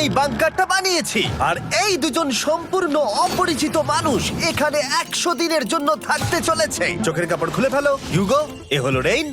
এই বাংকারটা বানিয়েছি। আর এই দুজন সম্পূর্ণ অপরিচিত মানুষ এখানে 100 দিনের জন্য থাকতে চলেছে। চোখের কাপড় খুলে ফেলো। হিউগো, এ হলো রেইন,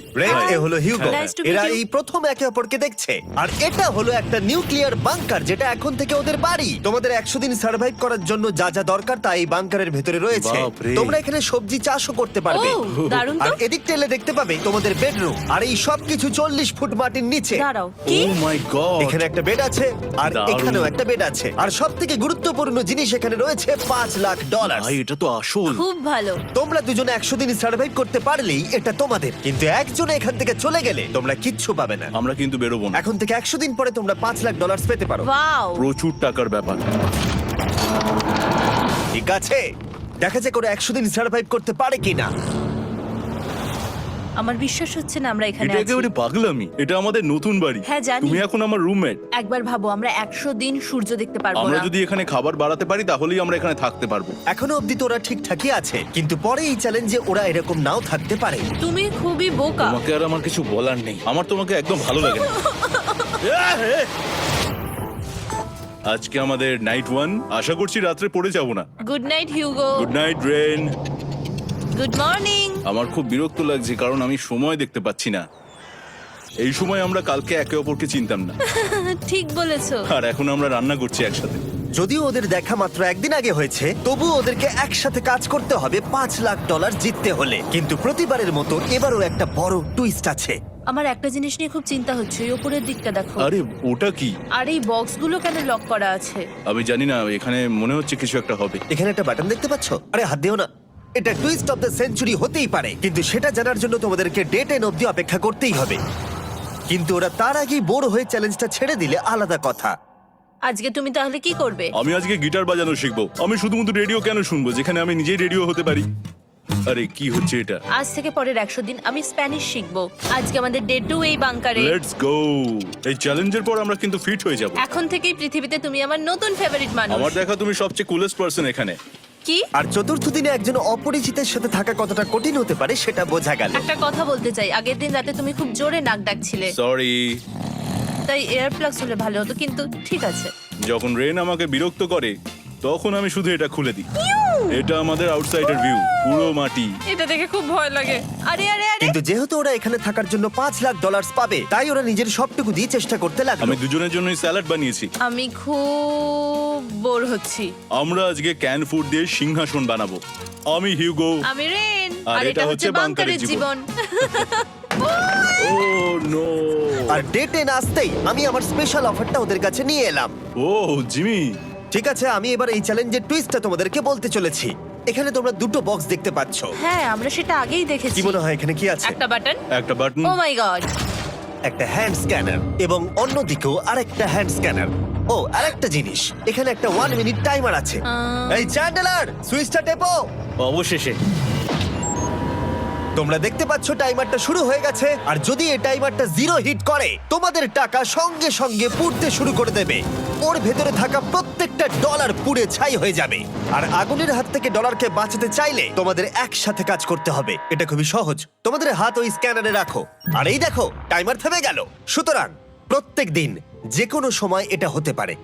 এ হলো হিউগো। Nice to meet এরা you. এই প্রথম একে অপরকে দেখছে। আর এটা হলো একটা নিউক্লিয়ার বাংকার যেটা এখন থেকে ওদের বাড়ি। তোমাদের 100 দিন সার্ভাইভ করার জন্য যা যা দরকার তা এই বাংকারের ভেতরে রয়েছে। বাপরে। তোমরা এখানে সবজি চাষও করতে পারবে। ও, দারুণ আর তো। এদিক টেলে দেখতে পাবে তোমাদের বেডরুম। আর এই সব কিছু 40 ফুট মাটির নিচে। দাঁড়াও, কি? ও মাই গড। এখানে একটা বেড আছে আর দারুণ। এখানেও একটা বেড আছে। আর সব থেকে গুরুত্বপূর্ণ জিনিস এখানে রয়েছে $5,00,000। ভাই এটা তো আসল। খুব ভালো। তোমরা দুজনে 100 দিন সার্ভাইভ করতে পারলেই এটা তোমাদের। কিন্তু একজন এখান থেকে চলে গেলে তোমরা কিচ্ছু পাবে না। আমরা কিন্তু বেরোবো না। এখন থেকে 100 দিন পরে তোমরা $5,00,000 পেতে পারো। ওয়াও। প্রচুর টাকার ব্যাপার। ঠিক আছে, দেখা যাক ওরা 100 দিন সার্ভাইভ করতে পারে কিনা। আমার বিশ্বাস হচ্ছে না আমরা এখানে এটা আছি। একেবারে পাগলামি। এটা আমাদের নতুন বাড়ি। হ্যাঁ, জানি। তুমি এখন আমার রুমমেট। একবার ভাবো, আমরা 100 দিন সূর্য দেখতে পারবো আমরা না। যদি এখানে খাবার বাড়াতে পারি তাহলেই আমরা এখানে থাকতে পারবো। এখনো অব্দি তো ওরা ঠিকঠাকই আছে, কিন্তু পরে এই চ্যালেঞ্জে ওরা এরকম নাও থাকতে পারে। তুমি খুবই বোকা। তোমাকে আর আমার কিছু বলার নেই। আমার তোমাকে একদম ভালো লাগে না। আজকে আমাদের নাইট 1। আশা করছি রাত্রে পড়ে যাব না। Good night Hugo. Good night Ren. Good morning. আমার খুব বিরক্ত লাগছে কারণ আমি সময় দেখতে পাচ্ছি না। এই সময় আমরা কালকে একে অপরকে চিনতাম না, ঠিক বলেছো। আর এখন আমরা রান্না করছি একসাথে। যদিও ওদের দেখা মাত্র একদিন আগে হয়েছে, তবু ওদেরকে একসাথে কাজ করতে হবে $5,00,000 জিততে হলে। কিন্তু প্রতিবারের মতো এবারও একটা বড় টুইস্ট আছে। আমার একটা জিনিস নিয়ে খুব চিন্তা হচ্ছে, ওই উপরের দিকটা দেখো। আরে ওটা কি? আর এই বক্সগুলো কেন লক করা আছে? আমি জানি না, এখানে মনে হচ্ছে কিছু একটা হবে। এখানে একটা বাটন দেখতে পাচ্ছ? আরে হাত দিও না। এটা টুইস্ট অফ দ্য সেঞ্চুরি হতেই পারে, কিন্তু সেটা জানার জন্য তোমাদেরকে ডে 10 অব্দি অপেক্ষা করতেই হবে। কিন্তু ওরা তার আগেই বোর হয়ে চ্যালেঞ্জটা ছেড়ে দিলে আলাদা কথা। আজকে তুমি তাহলে কি করবে? আমি আজকে গিটার বাজানো শিখবো। আমি শুধুমাত্র রেডিও কেন শুনবো যেখানে আমি নিজেই রেডিও হতে পারি? আরে কি হচ্ছে এটা? আজ থেকে পরের 100 দিন আমি স্প্যানিশ শিখবো। আজকে আমাদের ডে 2 এই বাংকারে। Let's go. এই চ্যালেঞ্জের পর আমরা কিন্তু ফিট হয়ে যাব। এখন থেকেই পৃথিবীতে তুমি আমার নতুন ফেভারিট মানুষ। আমার দেখা তুমি সবচেয়ে কুলেস্ট পারসন এখানে। কি? আর চতুর্থ দিনে একজন অপরিচিতের সাথে থাকা কতটা কঠিন হতে পারে সেটা বোঝা গেল। একটা কথা বলতে চাই, আগের দিন রাতে তুমি খুব জোরে নাক ডাকছিলে, সরি। তাই এয়ার প্লাগস হলে ভালো হতো, কিন্তু ঠিক আছে। যখন রেন আমাকে বিরক্ত করে তখন আমি শুধু এটা খুলে দিই। এটা আমাদের আউটসাইডার ভিউ, পুরো মাটি। এটা দেখে খুব ভয় লাগে। আরে আরে আরে, কিন্তু যেহেতু ওরা এখানে থাকার জন্য $5,00,000 পাবে, তাই ওরা নিজের সবটুকু দিয়ে চেষ্টা করতে লাগলো। আমি দুজনের জন্যই স্যালাড বানিয়েছি। আমি খুব বোর হচ্ছি। আমরা আজকে ক্যান ফুড দিয়ে সিংহাসন বানাবো। আমি হিউগো। আমি রেন, আর আর এটা এটা হচ্ছে হচ্ছে বাংকারের বাংকারের জীবন। ও নো। আর ডে 10 আসতেই আমি আমার স্পেশাল অফারটা ওদের কাছে নিয়ে এলাম। ও জিমি। ঠিক আছে, আমি এবার এই চ্যালেঞ্জের টুইস্টটা তোমাদেরকে বলতে চলেছি। এখানে তোমরা দুটো বক্স দেখতে পাচ্ছ। হ্যাঁ, আমরা সেটা আগেই দেখেছি। কি মনে হয় এখানে কি আছে? একটা বাটন। একটা বাটন। ও মাই গড। একটা হ্যান্ড স্ক্যানার এবং অন্যদিকেও আরেকটা হ্যান্ড স্ক্যানার। ও, আরেকটা জিনিস, এখানে একটা 1 মিনিট টাইমার আছে। এই চ্যান্ডেলার, সুইচটা টেপো। অবশেষে। তোমরা দেখতে পাচ্ছ টাইমারটা শুরু হয়ে গেছে। আর যদি এই টাইমারটা 0 হিট করে, তোমাদের টাকা সঙ্গে সঙ্গে পুড়তে শুরু করে দেবে। ওর ভেতরে থাকা প্রত্যেকটা ডলার পুড়ে ছাই হয়ে যাবে। আর আগুনের হাত থেকে ডলারকে বাঁচাতে চাইলে তোমাদের একসাথে কাজ করতে হবে। এটা খুবই সহজ। তোমাদের হাত ওই স্ক্যানারে রাখো, আর এই দেখো টাইমার থেমে গেল। সুতরাং প্রত্যেক দিন যে কোনো সময় এটা হতে পারে।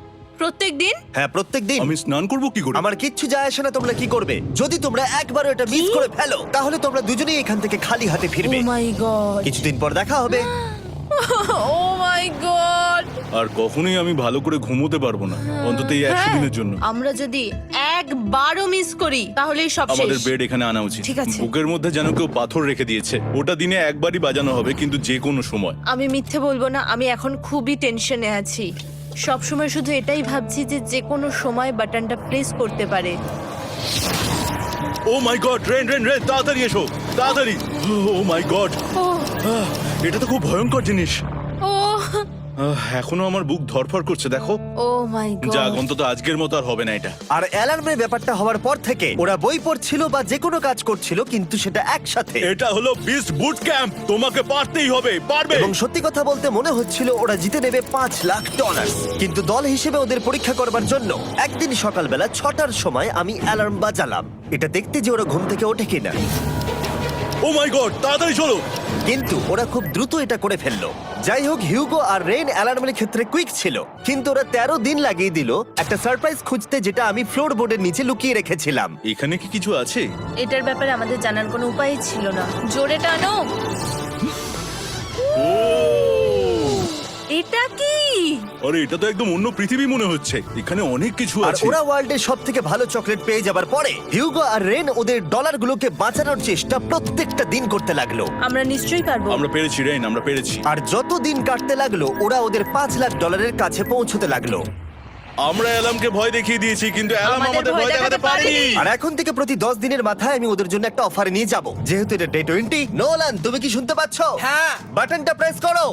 প্রত্যেক দিন? হ্যাঁ, প্রত্যেক দিন। আমি স্নান করব কি করে? আমার কিচ্ছু যায় আসে না তোমরা কি করবে। যদি তোমরা একবারও এটা মিস করে ফেলো, তাহলে তোমরা দুজনেই এখান থেকে খালি হাতে ও ফিরবে। মাই গড। কিছুদিন পর দেখা হবে। ও মাই গড। আর কখনোই আমি ভালো করে ঘুমোতে পারবো না, অন্তত এই 100 দিনের জন্য। আমরা যদি একবারও মিস করি তাহলেই সব আমাদের শেষ। বেড এখানে আনা উচিত। ঠিক আছে। বুকের মধ্যে যেন কেউ পাথর রেখে দিয়েছে। ওটা দিনে একবারই বাজানো হবে, কিন্তু যে কোনো সময়। আমি মিথ্যে বলবো না, আমি এখন খুবই টেনশনে আছি। সব সময় শুধু এটাই ভাবছি যে যে কোনো সময় বাটনটা প্রেস করতে পারে। ও মাই গড, রেন রেন রেন, তাড়াতাড়ি এসো, তাড়াতাড়ি। ও মাই গড, ও এটা তো খুব ভয়ঙ্কর জিনিস। ও এখনো আমার বুক ধরফর করছে, দেখো। ও মাই যাক, গড। অন্তত আজকের মতো আর হবে না এটা। আর অ্যালার্মের ব্যাপারটা হওয়ার পর থেকে ওরা বই পড়ছিল বা যে কোনো কাজ করছিল, কিন্তু সেটা একসাথে। এটা হলো বিস্ট বুট ক্যাম্প, তোমাকে পারতেই হবে, পারবে। এবং সত্যি কথা বলতে মনে হচ্ছিল ওরা জিতে নেবে $5,00,000। কিন্তু দল হিসেবে ওদের পরীক্ষা করবার জন্য একদিন সকালবেলা 6টার সময় আমি অ্যালার্ম বাজালাম, এটা দেখতে যে ওরা ঘুম থেকে ওঠে কিনা। ও মাই গড, তাড়াতাড়ি চলো। কিন্তু ওরা খুব দ্রুত এটা করে ফেললো। যাই হোক, হিউগো আর রেন অ্যালার্মের ক্ষেত্রে কুইক ছিল, কিন্তু ওরা 13 দিন লাগিয়ে দিল একটা সারপ্রাইজ খুঁজতে, যেটা আমি ফ্লোর বোর্ডের নিচে লুকিয়ে রেখেছিলাম। এখানে কি কিছু আছে? এটার ব্যাপারে আমাদের জানার কোনো উপায় ছিল না। জোরে টানো। ও এটা কি? আরে এটা তো একদম অন্য পৃথিবী মনে হচ্ছে। এখানে অনেক কিছু আর আছে। ওরা ওয়ার্ল্ডের সব থেকে ভালো চকলেট পেয়ে যাবার পরে হিউগো আর রেন ওদের ডলারগুলোকে বাঁচানোর চেষ্টা প্রত্যেকটা দিন করতে লাগলো। আমরা নিশ্চয়ই পারবো। আমরা পেরেছি রেন, আমরা পেরেছি। আর যত দিন কাটতে লাগলো ওরা ওদের $5,00,000 কাছে পৌঁছতে লাগলো। আমরা অ্যালামকে ভয় দেখিয়ে দিয়েছি, কিন্তু অ্যালাম আমাদের আমাদের ভয় ভয় দেখাতে দেখাতে পারেনি। পারেনি। আর এখন থেকে প্রতি 10 দিনের মাথায় আমি ওদের জন্য একটা অফার নিয়ে যাব, যেহেতু এটা ডে 20। নোলান, তুমি কি শুনতে পাচ্ছ? হ্যাঁ। বাটনটা প্রেস করো।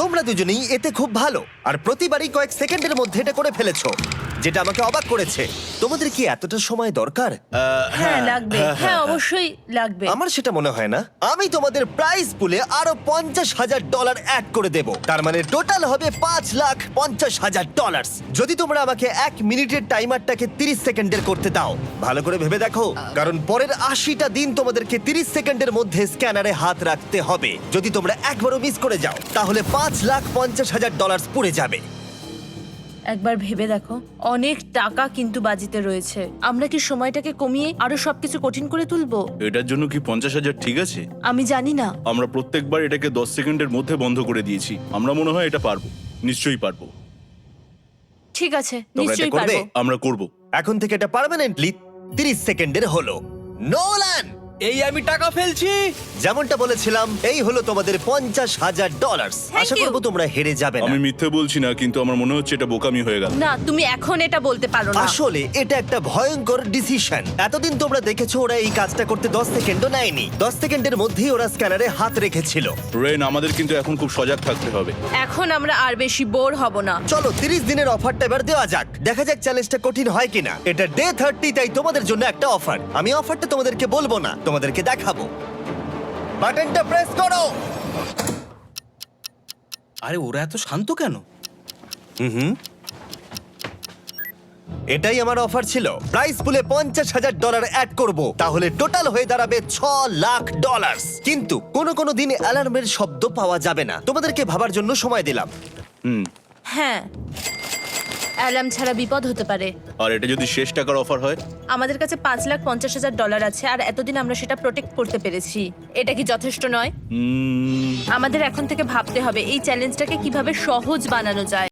তোমরা দুজনেই এতে খুব ভালো, আর প্রতিবারই কয়েক সেকেন্ডের মধ্যে এটা করে ফেলেছো, যেটা আমাকে অবাক করেছে। তোমাদের কি এতটা সময় দরকার? হ্যাঁ লাগবে, হ্যাঁ অবশ্যই লাগবে। আমার সেটা মনে হয় না। আমি তোমাদের প্রাইস পুলে আরো $50,000 অ্যাড করে দেব, তার মানে টোটাল হবে $5,50,000। যদি তোমরা আমাকে 1 মিনিটের টাইমারটাকে 30 সেকেন্ডের করতে দাও। ভালো করে ভেবে দেখো, কারণ পরের 80টা দিন তোমাদেরকে 30 সেকেন্ডের মধ্যে স্ক্যানারে হাত রাখতে হবে। যদি তোমরা একবারও মিস করে যাও, তাহলে $5,50,000 পুড়ে যাবে। একবার ভেবে দেখো, অনেক টাকা কিন্তু বাজিতে রয়েছে। আমরা কি সময়টাকে কমিয়ে আরো সবকিছু কঠিন করে তুলবো? এটার জন্য কি 50,000 ঠিক আছে? আমি জানি না। আমরা প্রত্যেকবার এটাকে 10 সেকেন্ডের মধ্যে বন্ধ করে দিয়েছি। আমরা মনে হয় এটা পারবো, নিশ্চয়ই পারবো। ঠিক আছে, তোমরা এটা নিশ্চয়ই করবে? পারবো। আমরা করব। এখন থেকে এটা পার্মানেন্টলি 30 সেকেন্ডের হলো। নোলান, এই আমি টাকা ফেলছি। যেমনটা বলেছিলাম, এই হলো তোমাদের $50,000। Thank Asha you. করবো তোমরা হেরে যাবে না। আমি মিথ্যে বলছি না, কিন্তু আমার মনে হচ্ছে এটা বোকামি হয়ে গেল। না, তুমি এখন এটা বলতে পারো না। আসলে এটা একটা ভয়ঙ্কর ডিসিশন। এতদিন তোমরা দেখেছো ওরা এই কাজটা করতে 10 সেকেন্ডও নেয়নি। 10 সেকেন্ডের মধ্যেই ওরা স্ক্যানারে হাত রেখেছিল। রেন, আমাদের কিন্তু এখন খুব সজাগ থাকতে হবে। এখন আমরা আর বেশি বোর হব না। চলো 30 দিনের অফারটা এবার দেওয়া যাক, দেখা যাক চ্যালেঞ্জটা কঠিন হয় কিনা। এটা ডে 30, তাই তোমাদের জন্য একটা অফার। আমি অফারটা তোমাদেরকে বলবো না, তোমাদেরকে দেখাবো। বাটনটা প্রেস করো। আরে ওরা এত শান্ত কেন? এটাই আমার অফার ছিল। প্রাইস পুলে $50,000 অ্যাড করব, তাহলে টোটাল হয়ে দাঁড়াবে $6,00,000। কিন্তু কোনো দিন অ্যালার্মের শব্দ পাওয়া যাবে না। তোমাদেরকে ভাবার জন্য সময় দিলাম। হ্যাঁ, অ্যালার্ম ছাড়া বিপদ হতে পারে। আর এটা যদি শেষ টাকার অফার হয়? আমাদের কাছে $5,50,000 আছে, আর এতদিন আমরা সেটা প্রোটেক্ট করতে পেরেছি। এটা কি যথেষ্ট নয়? আমাদের এখন থেকে ভাবতে হবে এই চ্যালেঞ্জটাকে কিভাবে সহজ বানানো যায়।